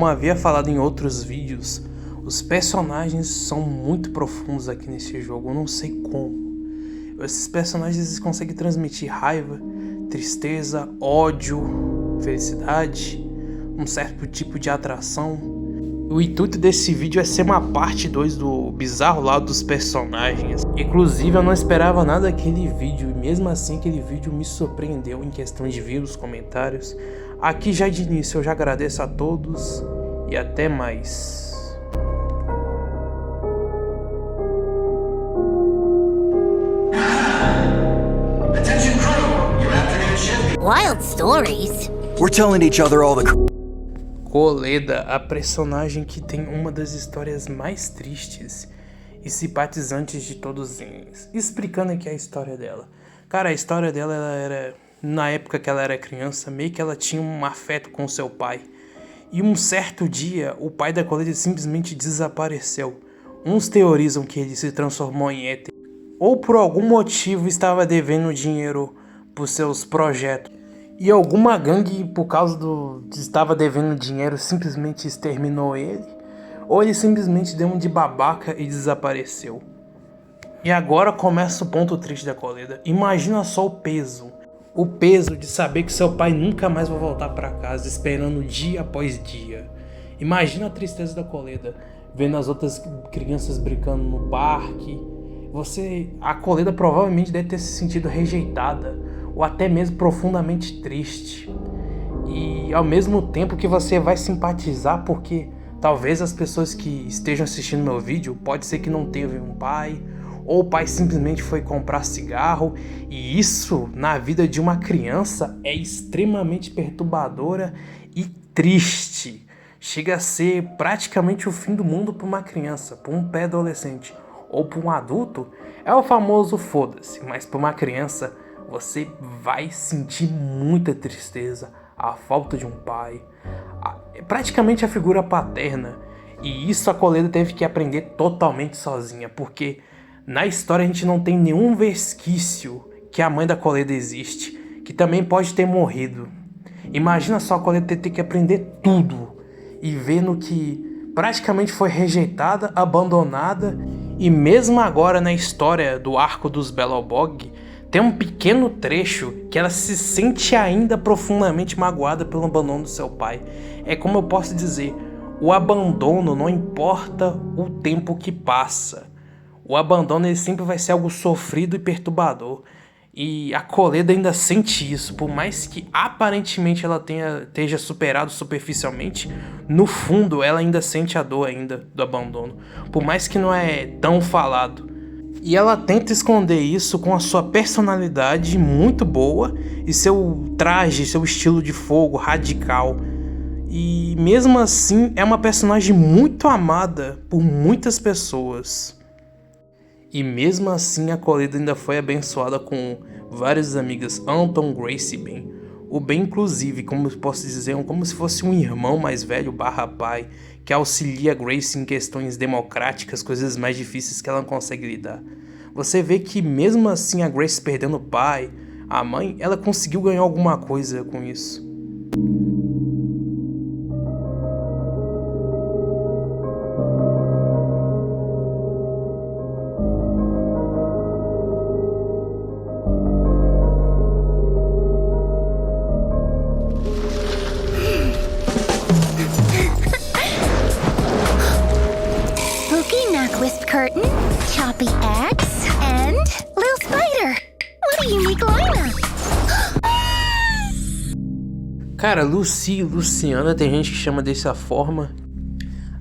como havia falado em outros vídeos, os personagens são muito profundos aqui nesse jogo, eu não sei como. Esses personagens eles conseguem transmitir raiva, tristeza, ódio, felicidade, um certo tipo de atração. O intuito desse vídeo é ser uma parte 2 do bizarro lado dos personagens. Inclusive eu não esperava nada daquele vídeo e mesmo assim aquele vídeo me surpreendeu em questão de ver os comentários. Aqui já de início eu já agradeço a todos e até mais. Wild stories. We're telling each other all the... Coleda, a personagem que tem uma das histórias mais tristes e simpatizantes de todos eles. Explicando aqui a história dela. Cara, a história dela ela era... Na época que ela era criança, meio que ela tinha um afeto com seu pai. E um certo dia, o pai da Coleda simplesmente desapareceu. Uns teorizam que ele se transformou em éter. Ou por algum motivo estava devendo dinheiro por seus projetos. E alguma gangue, por causa de estava devendo dinheiro, simplesmente exterminou ele. Ou ele simplesmente deu um de babaca e desapareceu. E agora começa o ponto triste da Coleda. Imagina só o peso. O peso de saber que seu pai nunca mais vai voltar para casa, esperando dia após dia. Imagina a tristeza da Coleda, vendo as outras crianças brincando no parque. A Coleda provavelmente deve ter se sentido rejeitada, ou até mesmo profundamente triste. E ao mesmo tempo que você vai simpatizar, porque talvez as pessoas que estejam assistindo meu vídeo, pode ser que não teve um pai, ou o pai simplesmente foi comprar cigarro, e isso na vida de uma criança é extremamente perturbadora e triste. Chega a ser praticamente o fim do mundo para uma criança, para um pré-adolescente ou para um adulto, é o famoso foda-se, mas para uma criança você vai sentir muita tristeza, a falta de um pai, praticamente a figura paterna, e isso a Coleda teve que aprender totalmente sozinha, porque na história a gente não tem nenhum resquício que a mãe da Coleda existe, que também pode ter morrido. Imagina só a Coleda ter que aprender tudo e vendo que praticamente foi rejeitada, abandonada, e mesmo agora na história do arco dos Belobog, tem um pequeno trecho que ela se sente ainda profundamente magoada pelo abandono do seu pai. É como eu posso dizer, o abandono não importa o tempo que passa. O abandono ele sempre vai ser algo sofrido e perturbador. E a Coleda ainda sente isso. Por mais que aparentemente ela esteja superado superficialmente, no fundo ela ainda sente a dor ainda do abandono. Por mais que não é tão falado. E ela tenta esconder isso com a sua personalidade muito boa e seu traje, seu estilo de fogo radical. E mesmo assim é uma personagem muito amada por muitas pessoas. E mesmo assim a Coleda ainda foi abençoada com várias amigas, Anton, Grace e Ben. O Ben inclusive, como eu posso dizer, como se fosse um irmão mais velho barra pai, que auxilia Grace em questões democráticas, coisas mais difíceis que ela não consegue lidar. Você vê que mesmo assim a Grace perdendo o pai, a mãe, ela conseguiu ganhar alguma coisa com isso. Wisp curtain, choppy axe, and Lil Spider. What a unique lineup! Cara, Lucy e Luciana, tem gente que chama dessa forma.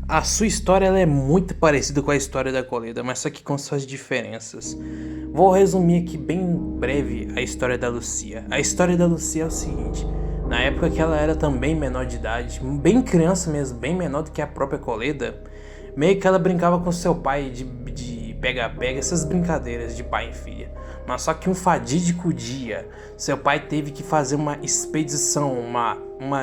A sua história ela é muito parecida com a história da Coleda, mas só que com suas diferenças. Vou resumir aqui bem breve a história da Lucia. A história da Lucia é o seguinte: na época que ela era também menor de idade, bem criança mesmo, bem menor do que a própria Coleda, meio que ela brincava com seu pai de pega-pega, essas brincadeiras de pai e filha. Mas só que um fatídico dia, seu pai teve que fazer uma expedição,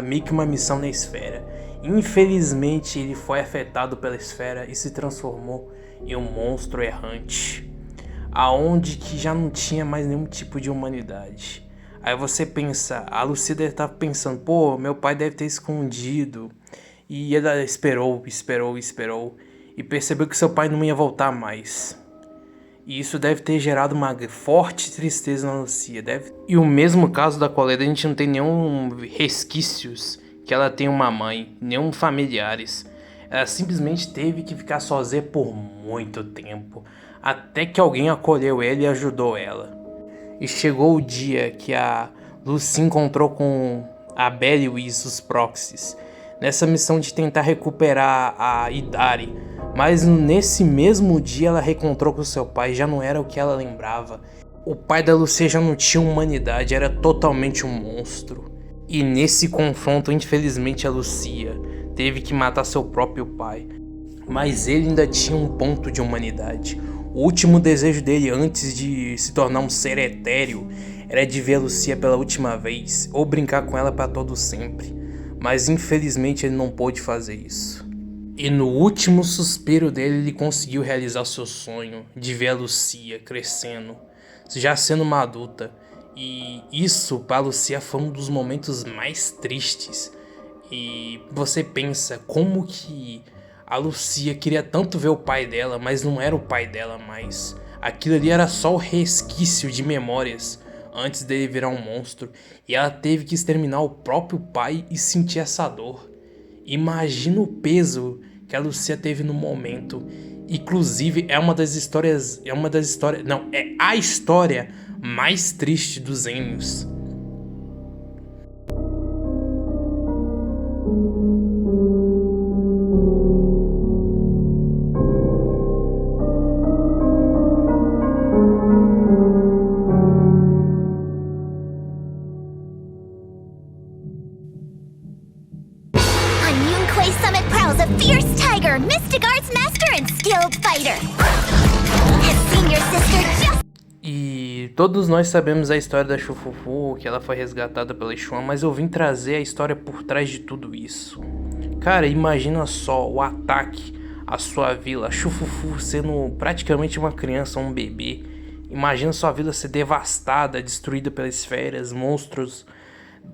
meio que uma missão na esfera. Infelizmente ele foi afetado pela esfera e se transformou em um monstro errante, aonde que já não tinha mais nenhum tipo de humanidade. Aí você pensa, a Lucy deve estar pensando, pô, meu pai deve ter escondido E ela esperou e percebeu que seu pai não ia voltar mais. E isso deve ter gerado uma forte tristeza na Lucia. E o mesmo caso da Colette, a gente não tem nenhum resquícios que ela tem uma mãe, nenhum familiares. Ela simplesmente teve que ficar sozinha por muito tempo, até que alguém acolheu ela e ajudou ela. E chegou o dia que a Lucy se encontrou com a Beliwis, os Proxies, nessa missão de tentar recuperar a Idari. Mas nesse mesmo dia ela reencontrou com seu pai, já não era o que ela lembrava. O pai da Lucia já não tinha humanidade, era totalmente um monstro. E nesse confronto, infelizmente, a Lucia teve que matar seu próprio pai. Mas ele ainda tinha um ponto de humanidade. O último desejo dele antes de se tornar um ser etéreo era de ver a Lucia pela última vez, ou brincar com ela para todo sempre. Mas infelizmente ele não pôde fazer isso. E no último suspiro dele, ele conseguiu realizar seu sonho de ver a Lucia crescendo, já sendo uma adulta. E isso para a Lucia foi um dos momentos mais tristes. E você pensa como que a Lucia queria tanto ver o pai dela, mas não era o pai dela mais. Aquilo ali era só o resquício de memórias antes dele virar um monstro. E ela teve que exterminar o próprio pai e sentir essa dor. Imagina o peso que a Lucia teve no momento. Inclusive é a história mais triste dos Enios. Summit prowls a fierce tiger, Mystic Arts master and skilled fighter. Has seen your sister just... E todos nós sabemos a história da Shufufu, que ela foi resgatada pela Xuan, mas eu vim trazer a história por trás de tudo isso. Cara, imagina só o ataque à sua vila, a Shufufu sendo praticamente uma criança, um bebê. Imagina sua vila ser devastada, destruída pelas esferas, monstros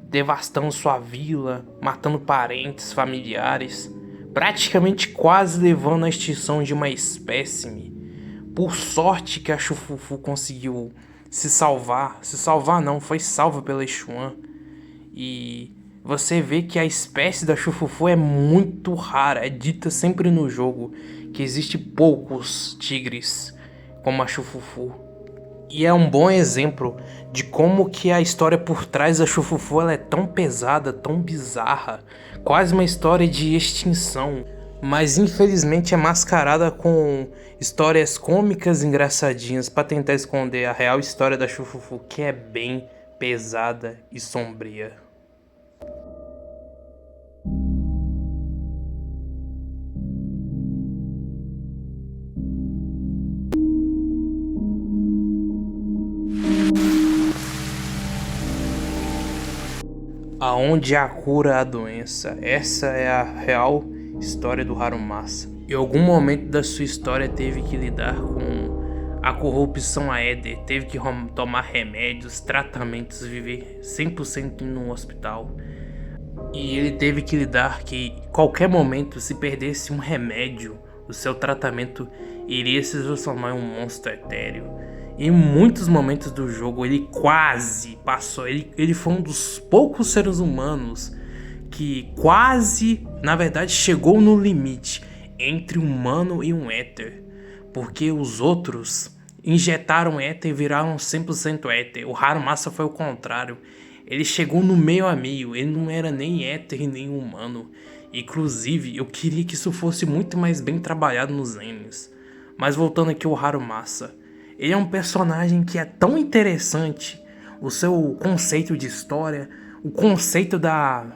devastando sua vila, matando parentes, familiares, praticamente quase levando à extinção de uma espécime. Por sorte que a Shufufu conseguiu se salvar não, foi salva pela Xuan. E você vê que a espécie da Shufufu é muito rara, é dita sempre no jogo que existe poucos tigres como a Shufufu. E é um bom exemplo de como que a história por trás da Shufufu ela é tão pesada, tão bizarra, quase uma história de extinção, mas infelizmente é mascarada com histórias cômicas engraçadinhas para tentar esconder a real história da Shufufu, que é bem pesada e sombria. Aonde há cura a doença. Essa é a real história do Harumasa. Em algum momento da sua história teve que lidar com a corrupção a Éder, teve que tomar remédios, tratamentos, viver 100% no hospital. E ele teve que lidar que qualquer momento, se perdesse um remédio, o seu tratamento iria se transformar em um monstro etéreo. Em muitos momentos do jogo ele quase passou, ele foi um dos poucos seres humanos que quase, na verdade, chegou no limite entre um humano e um éter, porque os outros injetaram éter e viraram 100% éter. O Harumasa foi o contrário, ele chegou no meio a meio, ele não era nem éter nem humano. Inclusive, eu queria que isso fosse muito mais bem trabalhado nos animes. Mas voltando aqui ao Harumasa, ele é um personagem que é tão interessante, o seu conceito de história, o conceito da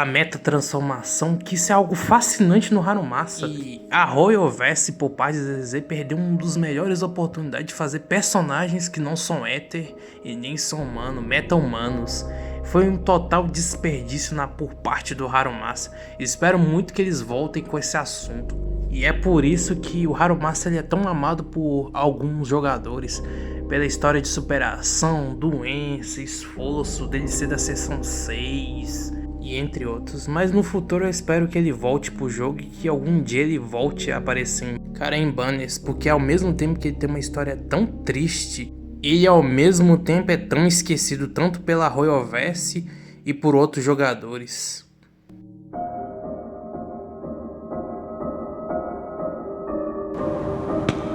meta-transformação, que isso é algo fascinante no Harumasa. E a Royal Verse, por parte da ZZ, perdeu uma das melhores oportunidades de fazer personagens que não são éter e nem são humanos, meta-humanos. Foi um total desperdício por parte do Harumasa. Espero muito que eles voltem com esse assunto. E é por isso que o Harumasa ele é tão amado por alguns jogadores, pela história de superação, doença, esforço dele ser da seção 6. e entre outros. Mas no futuro eu espero que ele volte pro jogo e que algum dia ele volte a aparecer em banners, porque ao mesmo tempo que ele tem uma história tão triste, ele ao mesmo tempo é tão esquecido tanto pela Royalverse e por outros jogadores.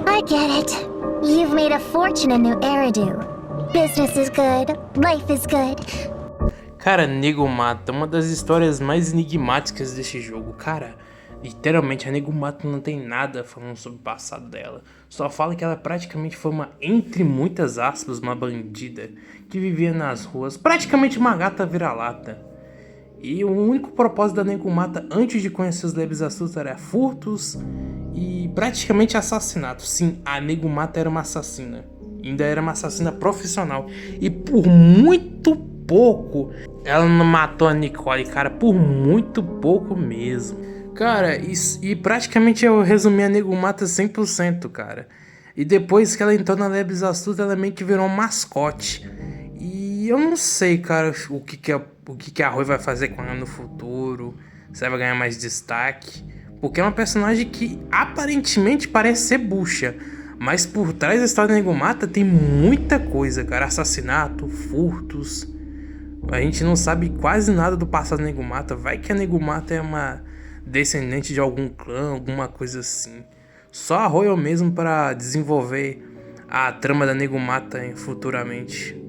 I get it. You've made a fortune in New Eridu. Business is good. Life is good. Cara, Nego Mata, uma das histórias mais enigmáticas desse jogo. Cara, literalmente a Nego Mata não tem nada falando sobre o passado dela. Só fala que ela praticamente foi uma, entre muitas aspas, uma bandida que vivia nas ruas, praticamente uma gata vira-lata. E o único propósito da Nego Mata antes de conhecer os Lebes Astutos era furtos e praticamente assassinato. Sim, a Nego Mata era uma assassina. Ainda era uma assassina profissional. E por muito pouco ela não matou a Nicole, cara. Por muito pouco mesmo. Cara, e praticamente eu resumi a Nego Mata 100%, cara. E depois que ela entrou na Lebes Astutos, ela meio que virou um mascote. E eu não sei, cara, o que a Roy vai fazer com ela no futuro. Se ela vai ganhar mais destaque. Porque é uma personagem que aparentemente parece ser bucha. Mas por trás da história da Nego Mata tem muita coisa, cara. Assassinato, furtos. A gente não sabe quase nada do passado da Nego Mata. Vai que a Nego Mata é uma descendente de algum clã, alguma coisa assim. Só a Royal mesmo para desenvolver a trama da Nego Mata futuramente.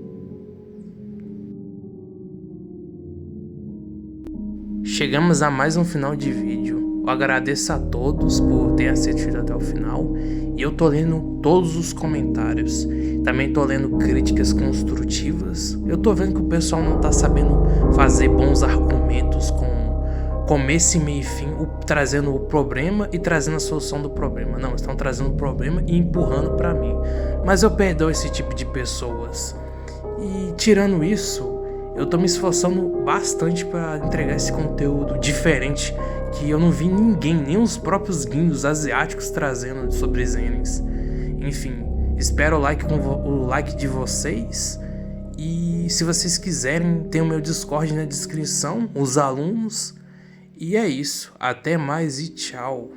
Chegamos a mais um final de vídeo. Eu agradeço a todos por terem assistido até o final. E eu tô lendo todos os comentários. Também tô lendo críticas construtivas. Eu tô vendo que o pessoal não tá sabendo fazer bons argumentos com começo, meio e fim, trazendo o problema e trazendo a solução do problema. Não, estão trazendo o problema e empurrando pra mim. Mas eu perdoo esse tipo de pessoas. E tirando isso, eu tô me esforçando bastante pra entregar esse conteúdo diferente que eu não vi ninguém, nem os próprios guindos asiáticos trazendo sobre Zenens. Enfim, espero o like de vocês. E se vocês quiserem, tem o meu Discord na descrição, os alunos. E é isso, até mais e tchau.